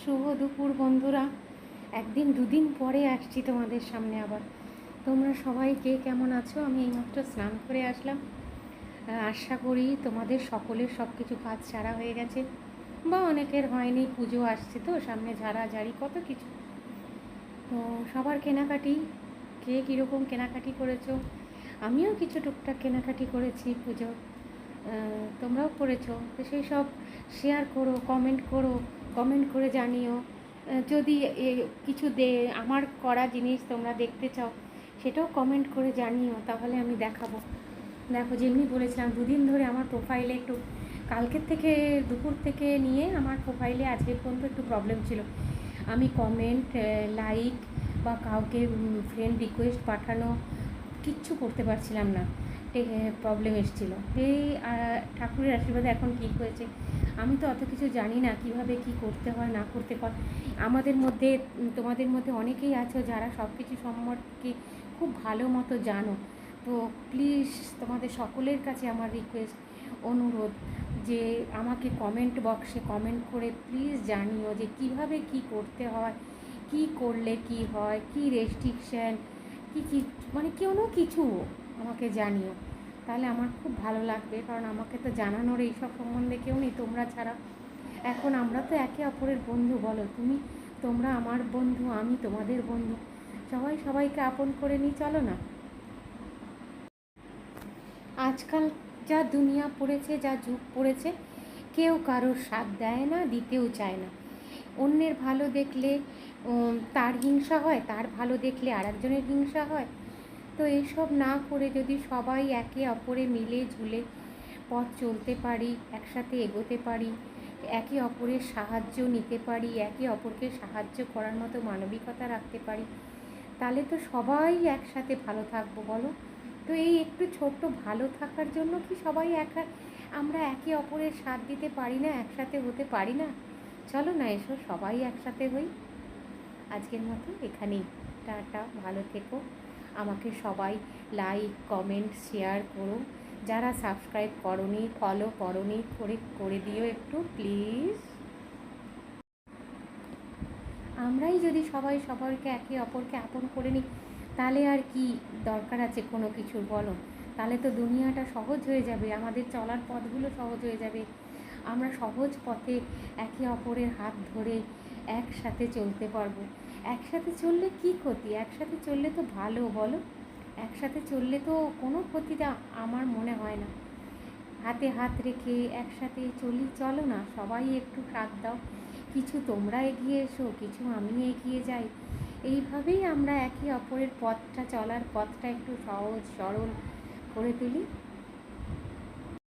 শুভ দুপুর বন্ধুরা। একদিন দুদিন পরে আসছি তোমাদের সামনে আবার। তোমরা সবাই কে কেমন আছো? আমি এইমাত্র স্নান করে আসলাম। আশা করি তোমাদের সকলের সব কিছু কাজ সারা হয়ে গেছে, বা অনেকের হয়নি। পুজো আসছে তো সামনে, ঝাড়াঝাড়ি কত কিছু। তো সবার কেনাকাটি, কে কীরকম কেনাকাটি করেছো? আমিও কিছু টুকটাক কেনাকাটি করেছি পুজো, তোমরাও করেছো। তো সেই সব শেয়ার করো, কমেন্ট করে জানিও। যদি কিছু আমার করা জিনিস তোমরা দেখতে চাও, সেটাও কমেন্ট করে জানিও, তাহলে আমি দেখাবো। দেখো, যেমনি বলেছিলাম, দুদিন ধরে আমার প্রোফাইলে একটু, কালকের থেকে দুপুর থেকে নিয়ে আমার প্রোফাইলে আজকে পর্যন্ত একটু প্রবলেম ছিল। আমি কমেন্ট, লাইক বা কাউকে ফ্রেন্ড রিকোয়েস্ট পাঠানো কিচ্ছু করতে পারছিলাম না, প্রবলেম এসেছিলো। এই ঠাকুরের আশীর্বাদে এখন ঠিক হয়েছে। আমি তো অত কিছু জানি না কিভাবে কি করতে হয় না করতে হয়। আমাদের মধ্যে, তোমাদের মধ্যে অনেকেই আছো যারা সব কিছু সম্পর্কে খুব ভালো মতো জানো। তো প্লিজ তোমাদের সকলের কাছে আমার রিকোয়েস্ট, অনুরোধ, যে আমাকে কমেন্ট বক্সে কমেন্ট করে প্লিজ জানিও যে কিভাবে কি করতে হয়, কি করলে কি হয়, কি রেস্ট্রিকশান, কী মানে কোনো কিছু আমাকে জানিও, তাহলে আমার খুব ভালো লাগবে। কারণ আমাকে তো জানানোর এইসব সম্বন্ধে কেউ নেই তোমরা ছাড়া। এখন আমরা তো একে অপরের বন্ধু, বলো তুমি। তোমরা আমার বন্ধু, আমি তোমাদের বন্ধু, সবাই সবাইকে আপন করে নিই, চলো না। আজকাল যা দুনিয়া পড়েছে, যা যুগ পড়েছে, কেউ কারোর সাথ দেয় না, দিতেও চায় না। অন্যের ভালো দেখলে তার হিংসা হয়, তার ভালো দেখলে আর একজনের হিংসা হয়। তো এইসব না করে যদি সবাই একে অপরে মিলে ঝুলে পথ চলতে পারি, একসাথে এগোতে পারি, একে অপরের সাহায্য নিতে পারি, একে অপরকে সাহায্য করার মতো মানবিকতা রাখতে পারি, তাহলে তো সবাই একসাথে ভালো থাকবো, বলো। তো এই একটু ছোট্ট ভালো থাকার জন্য কি সবাই আমরা একে অপরের সাথ দিতে পারি না, একসাথে হতে পারি না? চলো না, এসো সবাই একসাথে হই। আজকের মতো এখানেই, টাটা, ভালো থেকো। আমাকে সবাই লাইক, কমেন্ট, শেয়ার করো। যারা সাবস্ক্রাইব করোনি, ফলো করোনি, করে দিও একটু প্লিজ। আমরাই যদি সবাই সবাইকে একে অপরকে আপন করে নিই, তাহলে আর কি দরকার আছে কোনো কিছুর, বলো। তাহলে তো দুনিয়াটা সহজ হয়ে যাবে, আমাদের চলার পথগুলো সহজ হয়ে যাবে। আমরা সহজ পথে একে অপরের হাত ধরে একসাথে চলতে পারবো। একসাথে চললে কি ক্ষতি? একসাথে চললে তো ভালো, বলো। একসাথে চললে তো কোনো ক্ষতিটা আমার মনে হয় না। হাতে হাত রেখে একসাথে চলি, চলো না, সবাই একটু সাথ দাও। কিছু তোমরা এগিয়ে এসো, কিছু আমি এগিয়ে যাই। এইভাবেই আমরা একে অপরের চলার পথটা একটু সহজ সরল করে তুলি।